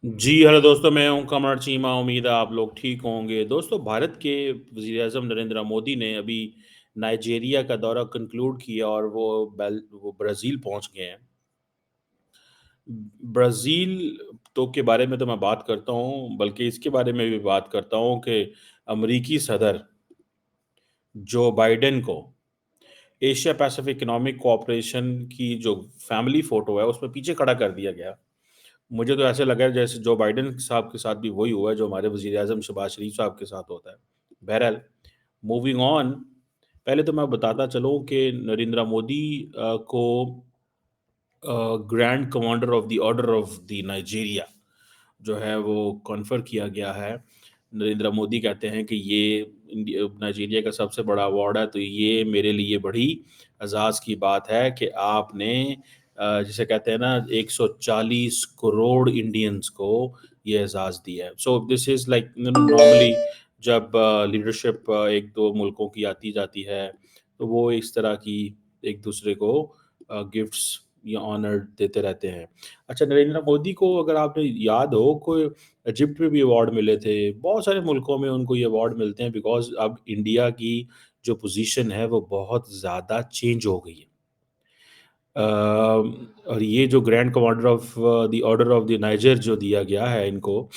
जी, hello दोस्तों, मैं हूँ कमर चीमा। उम्मीद है आप लोग ठीक होंगे। दोस्तों, भारत के वज़ीर-ए-आज़म नरेंद्र मोदी ने अभी नाइजीरिया का दौरा कंक्लूड किया और वो ब्राज़ील पहुँच गए हैं। ब्राज़ील के बारे में तो मैं बात करता हूँ, बल्कि इसके बारे में भी बात करता हूँ कि अमरीकी सदर जो बाइडेन को एशिया पैसिफिक इकोनॉमिक कोऑपरेशन की जो फैमिली फ़ोटो है, उसमें पीछे खड़ा कर दिया गया। मुझे तो ऐसे लगा है जैसे जो बाइडेन साहब के साथ भी वही हुआ है जो हमारे वज़ीर-ए-आज़म शहबाज़ शरीफ साहब के साथ होता है। बहरहाल, मूविंग ऑन, पहले तो मैं बताता चलूँ कि नरेंद्र मोदी को grand commander of the order of the Nigeria जो है वो कॉन्फर किया गया है। नरेंद्र मोदी कहते हैं कि ये नाइजीरिया का सबसे बड़ा अवार्ड है, तो ये मेरे लिए बड़ी एज़ाज़ की बात है कि आपने जिसे कहते हैं ना 140 करोड़ इंडियंस को ये एज़ाज़ दिया है। सो दिस इज़ लाइक नॉर्मली जब लीडरशिप 1-2 मुल्कों की आती जाती है, तो वो इस तरह की एक-दूसरे को गिफ्ट्स या ऑनर देते रहते हैं। अच्छा, नरेंद्र मोदी को अगर आपने याद हो, कोई इजिप्ट में भी अवार्ड मिले थे। बहुत सारे मुल्कों में उनको ये अवार्ड मिलते हैं बिकॉज़ अब इंडिया की जो पोज़ीशन है वो बहुत ज़्यादा चेंज हो गई है। और ये जो grand commander of the order of the niger जो दिया गया है इनको,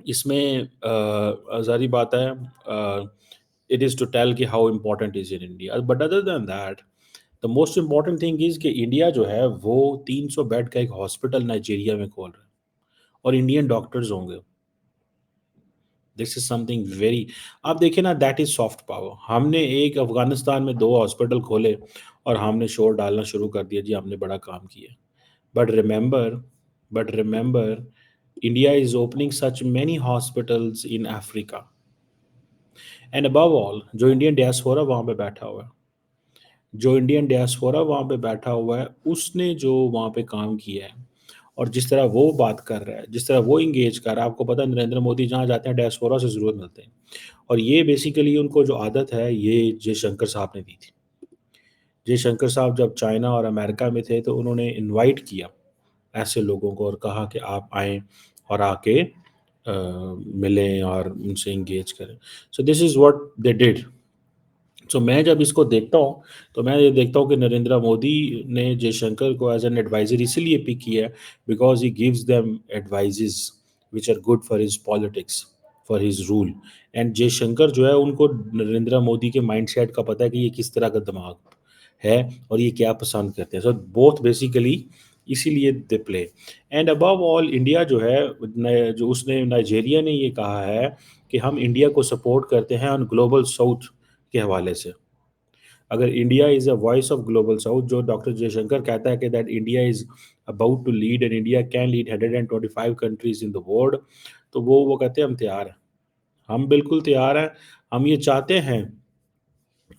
इसमें ज़ाहिर-सी बात है इट इज़ टू टेल कि how important is in India. But other than that the most important thing is कि इंडिया जो है वो 300 बेड का एक हॉस्पिटल नाइजीरिया में खोल रहा है और इंडियन डॉक्टर्स होंगे। दिस इज़ समथिंग वेरी, आप देखिए ना, दैट इज़ सॉफ्ट पावर। हमने एक अफ़गानिस्तान में 2 हॉस्पिटल खोले और हमने शोर डालना शुरू कर दिया, जी हमने बड़ा काम किया। But remember but remember India is opening such many hospitals in Africa and above all जो इंडियन डायस्पोरा वहाँ पे बैठा हुआ है, जो इंडियन डायस्पोरा वहाँ पे बैठा हुआ है, उसने जो वहाँ पे काम किया है और जिस तरह वो बात कर रहा है, जिस तरह वो एंगेज कर रहा है, आपको पता है नरेंद्र मोदी जहाँ जाते हैं डायस्पोरा से ज़रूर मिलते हैं। और ये बेसिकली उनको जो आदत है, ये जयशंकर साहब ने दी थी। जयशंकर साहब जब चाइना और अमेरिका में थे, तो उन्होंने इनवाइट किया ऐसे लोगों को और कहा कि आप आएँ और आके मिलें और उनसे एंगेज करें। So this is what they did. So मैं जब इसको देखता हूँ, तो मैं ये देखता हूँ कि नरेंद्र मोदी ने जयशंकर को एज़ एन एडवाइज़र इसीलिए पिक किया है because he gives them advices which are good for his politics, for his rule. And Jaishankar जो है उनको नरेंद्र मोदी के माइंडसेट का पता है कि ये किस तरह का दिमाग है और ये क्या पसंद करते हैं। सो बोथ बेसिकली इसीलिए they play. And above all India जो है जो उसने नाइजीरिया ने ये कहा है कि हम इंडिया को सपोर्ट करते हैं ऑन ग्लोबल साउथ के हवाले से। अगर India is a voice of global south, जो डॉक्टर जयशंकर कहता है कि that India is about to lead and India can lead 125 countries in the world, तो वो कहते हैं हम तैयार हैं। हम बिल्कुल तैयार हैं। हम ये चाहते हैं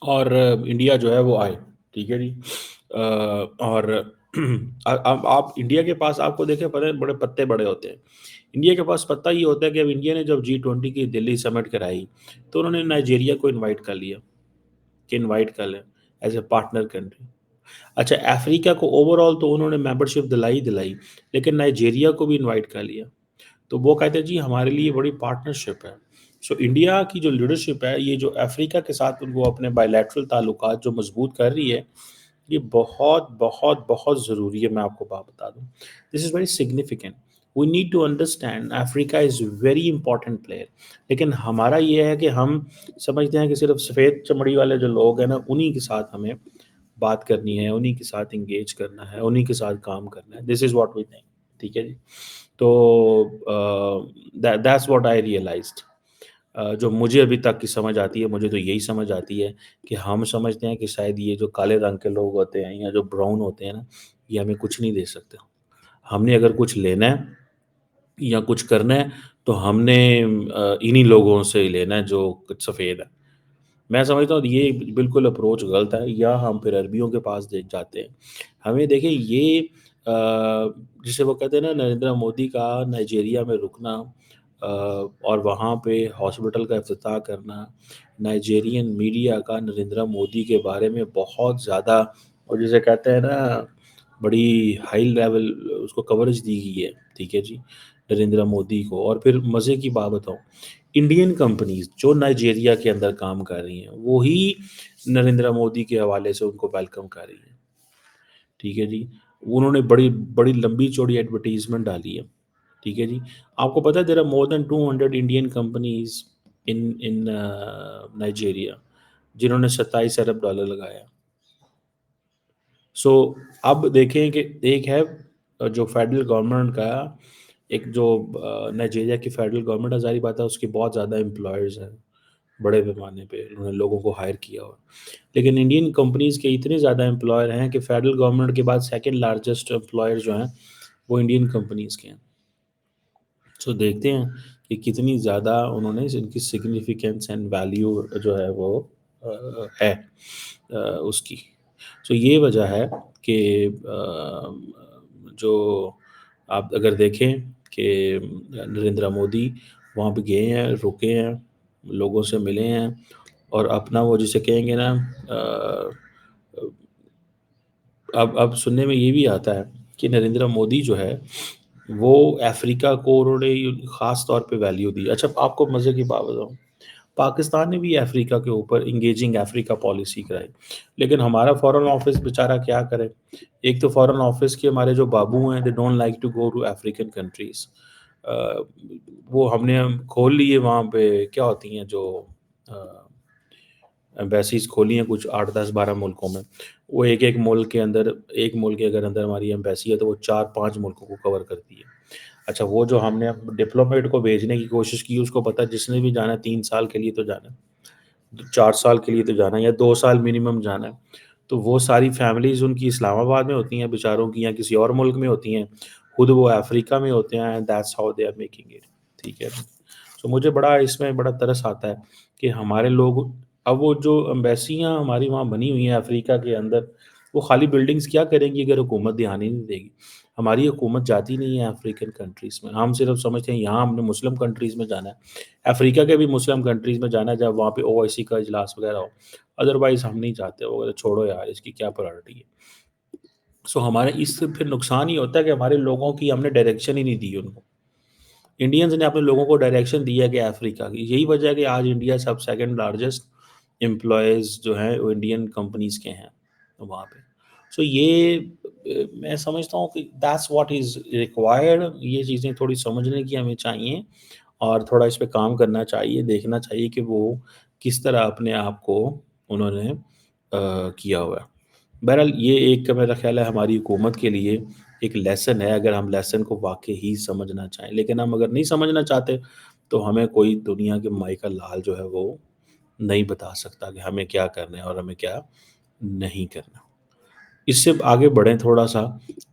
और इंडिया जो है वो आए, ठीक है जी। और अब आप इंडिया के पास आपको देखें पता है बड़े पत्ते बड़े होते हैं। इंडिया के पास पत्ता ये होता है कि अब इंडिया ने जब G20 की दिल्ली समिट कराई, तो उन्होंने नाइजीरिया को इनवाइट कर लिया कि इनवाइट कर लें एज़ अ पार्टनर कंट्री। अच्छा, अफ्रीका को ओवरऑल तो उन्होंने मेंबरशिप दिलाई दिलाई, लेकिन नाइजीरिया को भी इनवाइट कर लिया। तो वो कहते हैं जी हमारे लिए बड़ी पार्टनरशिप है। सो इंडिया की जो लीडरशिप है, ये जो अफ्रीका के साथ वो अपने बायलैटरल ताल्लुकात जो मजबूत कर रही है, ये बहुत बहुत बहुत ज़रूरी है। मैं आपको बात बता दूं, this is very significant. We need to understand Africa is very important player. लेकिन हमारा ये है कि हम समझते हैं कि सिर्फ सफ़ेद चमड़ी वाले जो लोग हैं ना, उन्हीं के साथ हमें बात करनी है, उन्हीं के साथ एंगेज करना है, उन्हीं के साथ काम करना है। This is what we think. ठीक है जी। तो दैट्स व्हाट आई रियलाइज्ड। जो मुझे अभी तक की समझ आती है, मुझे तो यही समझ आती है कि हम समझते हैं कि शायद ये जो काले रंग के लोग होते हैं या जो ब्राउन होते हैं ना, ये हमें कुछ नहीं दे सकते। हमने अगर कुछ लेना है या कुछ करना है, तो हमने इन्हीं लोगों से ही लेना है जो सफ़ेद है। मैं समझता हूँ ये बिल्कुल अप्रोच गलत है, या हम फिर अरबियों के पास देख जाते हैं। हमें देखिए ये जिसे वो कहते हैं ना, नरेंद्र मोदी का नाइजीरिया में रुकना और वहाँ पे हॉस्पिटल का इफ्तिताह करना, नाइजीरियन मीडिया का नरेंद्र मोदी के बारे में बहुत ज़्यादा, और जिसे कहते हैं ना, बड़ी हाई लेवल उसको कवरेज दी गई है, ठीक है जी। नरेंद्र मोदी को। और फिर मज़े की बात बताऊँ, इंडियन कंपनीज़ जो नाइजीरिया के अंदर काम कर रही हैं, वो ही नरेंद्र मोदी के हवाले से उनको वेलकम कर रही हैं। ठीक है जी। उन्होंने बड़ी बड़ी लंबी-चौड़ी एडवर्टाइज़मेंट डाली है। ठीक है जी। आपको पता है there are more than 200 Indian companies in in Nigeria जिन्होंने 27 अरब डॉलर लगाया। सो अब देखें कि एक है जो फेडरल गवर्नमेंट का एक जो नाइजीरिया की फेडरल गवर्नमेंट है, ज़ाहिर बात है उसके बहुत ज़्यादा एम्प्लॉयर्स हैं, बड़े पैमाने पे उन्होंने लोगों को हायर किया हुआ है। लेकिन इंडियन कंपनीज़ के इतने ज़्यादा एम्प्लॉयर हैं कि फेडरल गवर्नमेंट के बाद सेकंड लार्जेस्ट एम्प्लॉयर जो हैं, वो इंडियन कंपनीज़ के हैं। सो देखते हैं कि कितनी ज़्यादा उन्होंने इनकी सिग्निफिकेंस एंड वैल्यू जो है वो है उसकी। सो ये वजह है कि जो आप अगर देखें कि नरेंद्र मोदी वहाँ पे गए हैं, रुके हैं, लोगों से मिले हैं और अपना वो जिसे कहेंगे ना अब सुनने में ये भी आता है कि नरेंद्र मोदी जो है वो अफ्रीका को उन्होंने ख़ास तौर पे वैल्यू दी। अच्छा आपको मज़े की बात बताऊँ, पाकिस्तान ने भी अफ्रीका के ऊपर इंगेजिंग अफ्रीका पॉलिसी कराई, लेकिन हमारा फॉरेन ऑफिस बेचारा क्या करे। एक तो फॉरेन ऑफिस के हमारे जो बाबू हैं, they don't like to go to African countries. वो हमने खोल लिए वहाँ पे क्या होती हैं जो अ एम्बेसीज़ खोली हैं कुछ 8, 10, 12 मुल्कों में। वो एक-एक मुल्क के अंदर, एक मुल्क के अगर अंदर हमारी एम्बेसी है तो वो 4-5 मुल्कों को कवर करती है। अच्छा वो जो हमने डिप्लोमेट को भेजने की कोशिश की, उसको पता है जिसने भी जाना है 3 साल के लिए तो जाना है, 4 साल के लिए तो जाना है या 2 साल मिनिमम जाना है। तो वो सारी फैमिलीज़ उनकी इस्लामाबाद में होती हैं बेचारों की, या किसी और मुल्क में होती हैं। खुद वो अफ्रीका में होते हैं, and that's how they are making it. ठीक है। तो मुझे बड़ा इसमें बड़ा तरस आता है कि हमारे लोग, अब वो जो एम्बेसियाँ हमारी वहाँ बनी हुई हैं अफ्रीका के अंदर, वो खाली बिल्डिंग्स क्या करेंगी अगर हुकूमत ध्यान ही नहीं देगी। हमारी हुकूमत जाती नहीं है अफ्रीकन कंट्रीज़ में। हम सिर्फ समझते हैं यहाँ हमने मुस्लिम कंट्रीज़ में जाना है। अफ्रीका के भी मुस्लिम कंट्रीज़ में जाना है जब वहाँ पे ओआईसी का इजलास वगैरह हो। अदरवाइज़ हम नहीं जाते। वो कहते छोड़ो यार, इसकी क्या प्रायोरिटी है। सो हमारे इससे फिर नुकसान ये होता है कि हमारे लोगों की हमने डायरेक्शन ही नहीं दी उनको। इंडियंस ने अपने लोगों को डायरेक्शन दी है कि अफ्रीका की। यही वजह है कि आज इंडिया सब सेकंड लार्जेस्ट एम्प्लॉयज़ जो हैं वो इंडियन कंपनीज़ के हैं वहाँ पे। सो ये मैं समझता हूँ कि दैट्स व्हाट इज़ रिक्वायर्ड। ये चीज़ें थोड़ी समझने की हमें चाहिए और थोड़ा इस पे काम करना चाहिए, देखना चाहिए कि वो किस तरह अपने आप को उन्होंने किया हुआ है। बहरहाल ये एक मेरा ख़्याल है हमारी हुकूमत के लिए एक लेसन है, अगर हम लेसन को वाक़ई ही समझना चाहें। लेकिन हम अगर नहीं समझना चाहते, तो हमें कोई दुनिया के माई का लाल जो है वो नहीं बता सकता कि हमें क्या करना है और हमें क्या नहीं करना। इससे आगे बढ़ें थोड़ा-सा,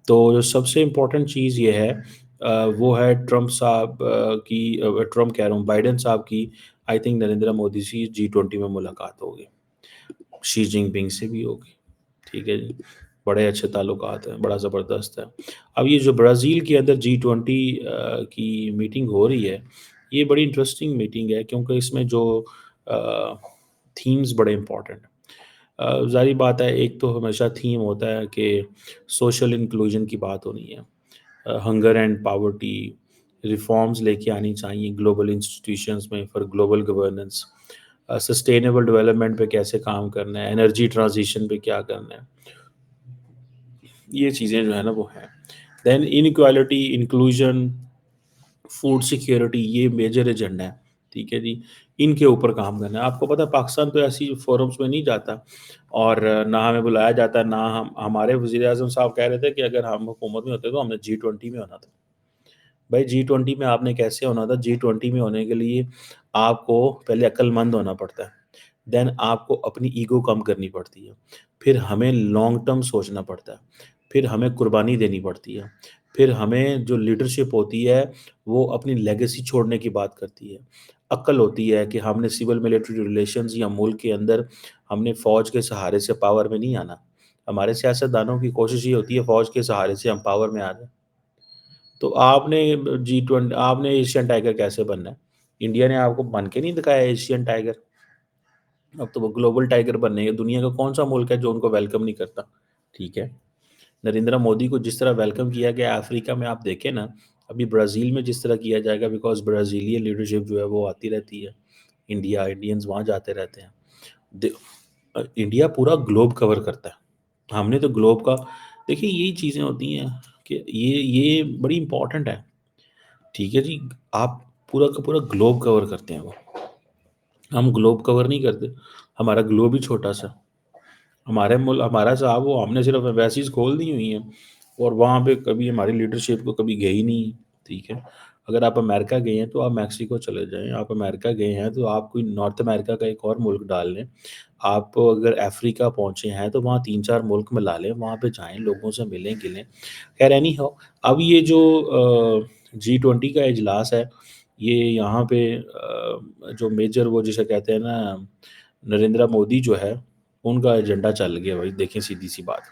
तो जो सबसे इम्पोर्टेंट चीज़ ये है वो है ट्रम्प साहब ट्रम्प कह रहा हूँ, बाइडेन साहब की आई थिंक नरेंद्र मोदी से जी20 में मुलाकात होगी। शी जिनपिंग से भी होगी। ठीक है जी। बड़े अच्छे ताल्लुकात हैं, बड़ा ज़बरदस्त है। अब ये जो ब्राज़ील के अंदर जी20 की मीटिंग हो रही है, ये बड़ी इंटरेस्टिंग मीटिंग है क्योंकि इसमें जो अ, थीम्स बड़े इम्पोर्टेंट हैं। ज़ाहिर बात है, एक तो हमेशा थीम होता है कि सोशल इंक्लूजन की बात होनी है। हंगर एंड पॉवर्टी, रिफॉर्म्स लेके आनी चाहिए ग्लोबल इंस्टीट्यूशंस में for global governance. Sustainable development पे कैसे काम करना है, एनर्जी ट्रांजिशन पे क्या करना है, ये चीज़ें जो है ना वो हैं। Then inequality, inclusion, food security, ये मेजर एजेंडा है। ठीक है जी। इनके ऊपर काम करना है। आपको पता है पाकिस्तान तो ऐसी फोरम्स में नहीं जाता और ना हमें बुलाया जाता है, ना हम हमारे वज़ीर-ए-आज़म साहब कह रहे थे कि अगर हम हुकूमत में होते तो हमने जी20 में होना था। भाई जी20 में आपने कैसे होना था? जी20 में होने के लिए आपको पहले अक्लमंद होना पड़ता है। देन आपको अपनी ईगो कम करनी पड़ती है। फिर हमें लॉन्ग टर्म सोचना पड़ता है। फिर हमें कुर्बानी देनी पड़ती है। फिर हमें जो लीडरशिप होती है, वो अपनी लेगेसी छोड़ने की बात करती है। अक्ल होती है कि हमने सिविल मिलिट्री रिलेशंस या मुल्क के अंदर हमने फ़ौज के सहारे से पावर में नहीं आना। हमारे सियासतदानों की कोशिश ये होती है फ़ौज के सहारे से हम पावर में आ जाएँ। तो आपने जी20 आपने एशियन टाइगर कैसे बनना है? इंडिया ने आपको बन के नहीं दिखाया एशियन टाइगर। अब तो वो ग्लोबल टाइगर बनने हैं। दुनिया का कौन-सा मुल्क है जो उनको वेलकम नहीं करता? ठीक है। नरेंद्र मोदी को जिस तरह वेलकम किया गया अफ्रीका में, आप देखें ना अभी ब्राज़ील में जिस तरह किया जाएगा, बिकॉज़ ब्राज़ीलियन लीडरशिप जो है वो आती रहती है, इंडियंस वहाँ जाते रहते हैं। दे इंडिया पूरा ग्लोब कवर करता है। हमने तो ग्लोब का, देखिए यही चीज़ें होती हैं कि ये बड़ी इम्पोर्टेंट है। ठीक है जी, आप पूरा का पूरा ग्लोब कवर करते हैं वो। हम ग्लोब कवर नहीं करते, हमारा ग्लोब ही छोटा-सा। हमारा साहब वो हमने सिर्फ एम्बेसीज़ खोल दी हुई हैं और वहाँ पे कभी हमारी लीडरशिप को कभी गई नहीं, ठीक है। अगर आप अमेरिका गए हैं तो आप मैक्सिको चले जाएँ, आप अमेरिका गए हैं तो आप कोई नॉर्थ अमेरिका का एक और मुल्क डाल लें। आप अगर अफ्रीका पहुँचे हैं तो वहाँ 3-4 मुल्क मिला लें, वहाँ पे जाएँ, लोगों से मिलें-गिलें। ख़ैर एनी हाउ, अब ये जो G20 का इजलास है, ये यहाँ पे जो मेजर वो जिसे कहते हैं ना, नरेंद्र मोदी जो है, उनका एजेंडा चल गया भाई, देखें सीधी-सी बात।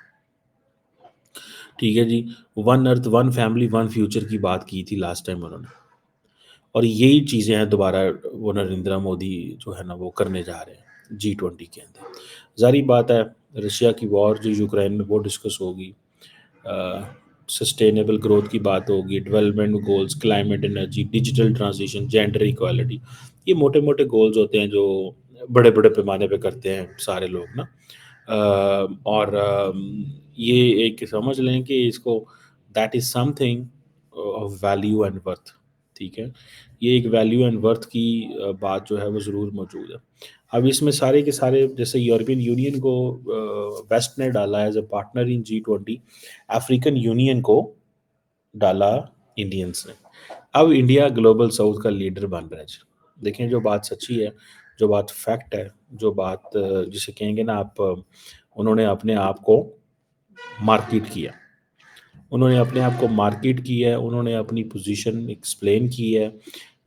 ठीक है जी, one earth, one family, one future की बात की थी लास्ट टाइम उन्होंने, और यही चीज़ें हैं दोबारा वो नरेंद्र मोदी जो है ना वो करने जा रहे हैं G20 के अंदर। ज़ाहिर बात है, रशिया की वॉर जो यूक्रेन में वो डिस्कस होगी, सस्टेनेबल ग्रोथ की बात होगी, development goals, climate energy, digital transition, gender equality. ये मोटे-मोटे गोल्स होते हैं जो बड़े-बड़े पैमाने पे करते हैं सारे लोग ना। और ये एक समझ लें कि इसको, that is something of value and worth, ठीक है? ये एक वैल्यू एंड वर्थ की बात जो है वो ज़रूर मौजूद है। अब इसमें सारे के सारे, जैसे यूरोपियन यूनियन को वेस्ट ने डाला as a partner in G20, African union को डाला इंडियंस ने। अब इंडिया ग्लोबल साउथ का लीडर बन रहा है जी। देखें, जो बात सच्ची है, जो बात फैक्ट है, जो बात जिसे कहेंगे ना आप, उन्होंने अपने आप को मार्केट किया। उन्होंने अपने आप को मार्केट किया है, उन्होंने अपनी पोजीशन एक्सप्लेन की है।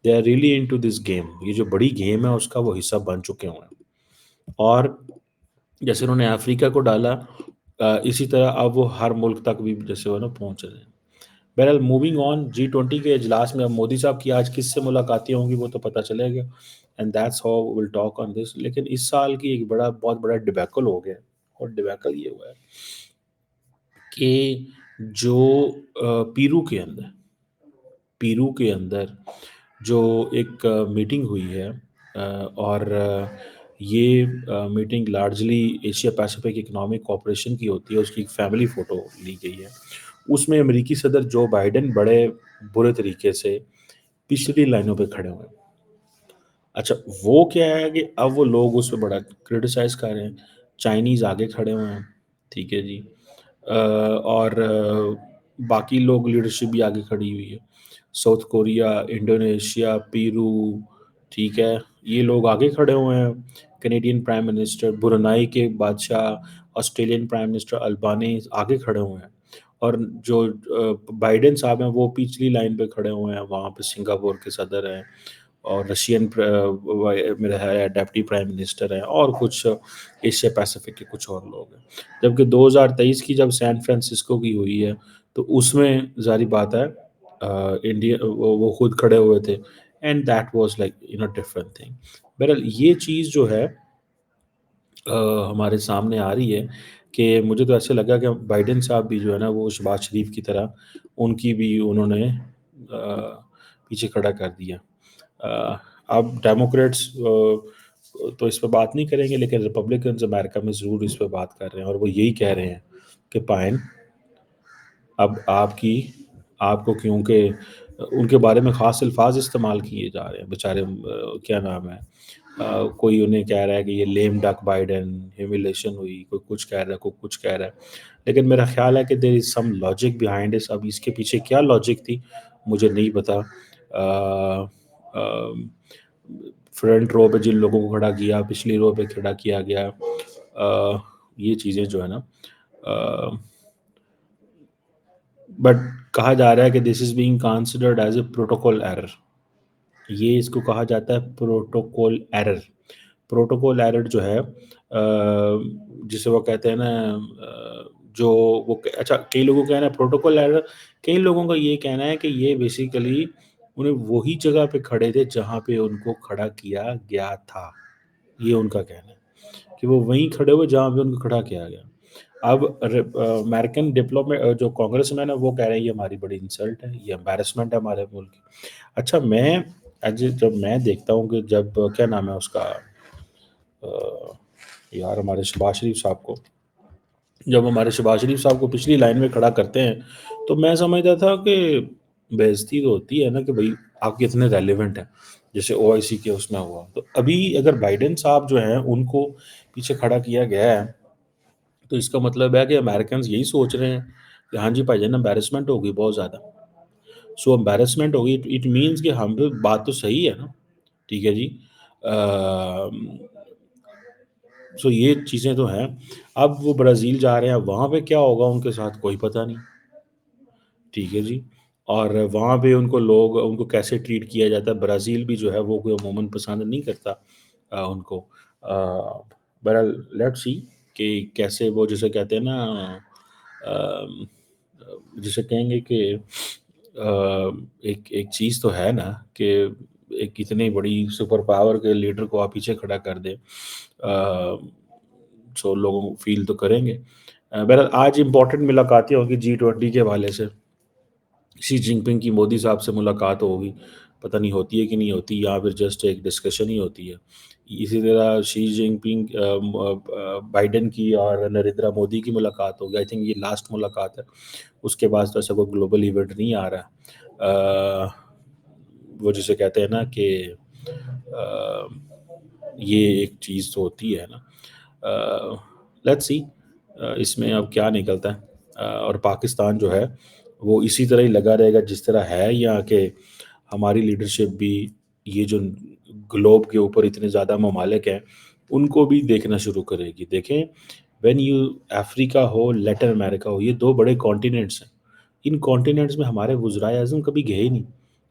They are really into this game. ये जो बड़ी गेम है उसका वो हिस्सा बन चुके हुए हैं। और जैसे उन्होंने अफ्रीका को डाला, इसी तरह अब वो हर मुल्क तक भी जैसे वो ना पहुंच रहे हैं। बहरहाल, मूविंग ऑन, G20 के इजलास में अब मोदी साहब की आज किससे मुलाकातें होंगी वो तो पता चलेगा, and that's how will talk on this. लेकिन इस साल की एक बहुत बड़ा डिबैकल हो गया, और डिबैकल ये हुआ है कि जो पीरू के अंदर जो एक मीटिंग हुई है, और ये meeting largely Asia Pacific economic cooperation की होती है, उसकी एक फैमिली फ़ोटो ली गई है। उसमें अमेरिकी सदर जो बाइडेन बड़े बुरे तरीके से पिछली लाइनों पे खड़े हुए हैं। अच्छा, वो क्या है कि अब वो लोग उस पे बड़ा क्रिटिसाइज़ कर रहे हैं। चाइनीज़ आगे खड़े हुए हैं, ठीक है जी। और बाकी लोग, लीडरशिप भी आगे खड़ी हुई है। साउथ कोरिया, इंडोनेशिया, पेरू, ठीक है, ये लोग आगे खड़े हुए हैं। कनेडियन प्राइम मिनिस्टर, ब्रुनाई के बादशाह, ऑस्ट्रेलियन प्राइम मिनिस्टर अल्बानीज़ आगे खड़े हुए हैं। और जो बाइडेन साहब हैं वो पिछली लाइन पे खड़े हुए हैं, वहाँ पे सिंगापुर के सदर हैं, और रशियन मेरा है डेप्टी प्राइम मिनिस्टर है, और कुछ एशिया पैसिफिक के कुछ और लोग हैं। जबकि 2023 की जब सैन फ्रांसिस्को की हुई है, तो उसमें ज़ाहिर बात है इंडिया वो खुद खड़े हुए थे, and that was like different thing. बहरहाल, ये चीज़ जो है हमारे सामने आ रही है कि मुझे तो ऐसे लगा कि बाइडेन साहब भी जो है ना वो शहबाज शरीफ की तरह, उनकी भी उन्होंने पीछे खड़ा कर दिया। अब डेमोक्रेट्स तो इस पे बात नहीं करेंगे, लेकिन रिपब्लिकन्स अमेरिका में ज़रूर इस पे बात कर रहे हैं, और वो यही कह रहे हैं कि पाइन, अब आपको क्योंकि उनके बारे में ख़ास अल्फाज इस्तेमाल किए जा रहे हैं बेचारे, क्या नाम है, कोई उन्हें कह रहा है कि ये लेम डक बाइडेन, ह्यूमिलेशन हुई, कोई कुछ कह रहा है, कोई कुछ कह रहा है। लेकिन मेरा ख्याल है कि there is some logic behind this. अब इसके पीछे क्या लॉजिक थी मुझे नहीं पता। फ्रंट रो पे जिन लोगों को खड़ा किया, पिछली रो पे खड़ा किया गया, ये चीज़ें जो है ना, बट कहा जा रहा है कि this is being considered as a protocol error. ये इसको कहा जाता है प्रोटोकॉल एरर। प्रोटोकॉल एरर जो है, जिसे वो कहते हैं ना, जो वो अच्छा, कई लोगों का कहना है प्रोटोकॉल एरर, कई लोगों का ये कहना है कि ये बेसिकली उन्हें वही जगह पे खड़े थे जहाँ पे उनको खड़ा किया गया था। ये उनका कहना है कि वो वहीं खड़े हुए जहाँ पे उनको खड़ा किया गया। अब अमेरिकन डिप्लोमेट जो कांग्रेसमैन है वो कह रहे हैं ये हमारी बड़ी इंसल्ट है, ये एम्बैरेसमेंट है हमारे मुल्क की। अच्छा मैं एज जब मैं देखता हूँ कि जब क्या नाम है उसका यार हमारे शहबाज शरीफ साहब को, जब हमारे शहबाज शरीफ साहब को पिछली लाइन में खड़ा करते हैं तो मैं समझता था कि बेइज्जती तो होती है ना कि भाई आप कितने रेलिवेंट हैं, जैसे ओआईसी के उसमें हुआ। तो अभी अगर बाइडेन साहब जो हैं उनको पीछे खड़ा किया गया है तो इसका मतलब है कि अमेरिकन यही सोच रहे हैं कि हाँ जी भाईजान एम्बेरसमेंट होगी बहुत ज़्यादा। सो एम्बेरसमेंट होगी, इट मीन्स कि हम पे बात तो सही है ना। ठीक है जी। सो ये चीज़ें तो हैं। अब वो ब्राज़ील जा रहे हैं, वहाँ पे क्या होगा उनके साथ कोई पता नहीं। ठीक है जी। और वहाँ पे उनको लोग उनको कैसे ट्रीट किया जाता है, ब्राज़ील भी जो है वो कोई अमूमन पसंद नहीं करता उनको। बहरहाल लेट्स सी कि कैसे वो जिसे कहते हैं ना अ, जिसे कहेंगे कि एक एक चीज़ तो है ना कि एक इतनी बड़ी सुपर पावर के लीडर को आप पीछे खड़ा कर दें, सो लोगों को फील तो करेंगे। बहरहाल आज इम्पोर्टेंट मुलाकातें होंगी G20 के हवाले से। शी जिनपिंग की मोदी साहब से मुलाकात होगी, पता नहीं होती है कि नहीं होती या फिर जस्ट एक डिस्कशन ही होती है। इसी तरह शी जिनपिंग बाइडेन की और नरेंद्र मोदी की मुलाकात होगी, आई थिंक ये लास्ट मुलाकात है। उसके बाद तो ऐसा कोई ग्लोबल इवेंट नहीं आ रहा है। वो जिसे कहते हैं ना कि ये एक चीज़ तो होती है ना। लेट्स सी इसमें अब क्या निकलता है। और पाकिस्तान जो है वो इसी तरह ही लगा रहेगा जिस तरह है, या कि हमारी लीडरशिप भी ये जो ग्लोब के ऊपर इतने ज़्यादा ममालिक हैं उनको भी देखना शुरू करेगी। देखें, व्हेन यू अफ्रीका हो, लैटिन अमेरिका हो, ये दो बड़े कॉन्टिनेंट्स हैं। इन कॉन्टिनेंट्स में हमारे वज़राए आज़म कभी गए ही नहीं,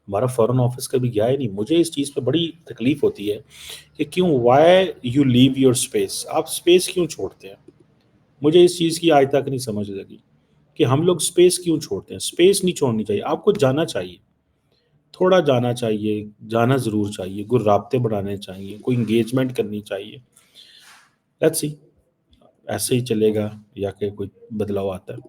हमारा फ़ॉरेन ऑफिस कभी गया ही नहीं। मुझे इस चीज़ पे बड़ी तकलीफ़ होती है कि क्यों, why you leave your space, आप स्पेस क्यों छोड़ते हैं। मुझे इस चीज़ की आज तक नहीं समझ लगी कि हम लोग स्पेस क्यों छोड़ते हैं। स्पेस नहीं छोड़नी चाहिए, आपको जाना चाहिए, थोड़ा जाना चाहिए, जाना ज़रूर चाहिए, कोई राब्ते बढ़ाने चाहिए, कोई इंगेजमेंट करनी चाहिए। लेट्स सी ऐसे ही चलेगा या कि कोई बदलाव आता है।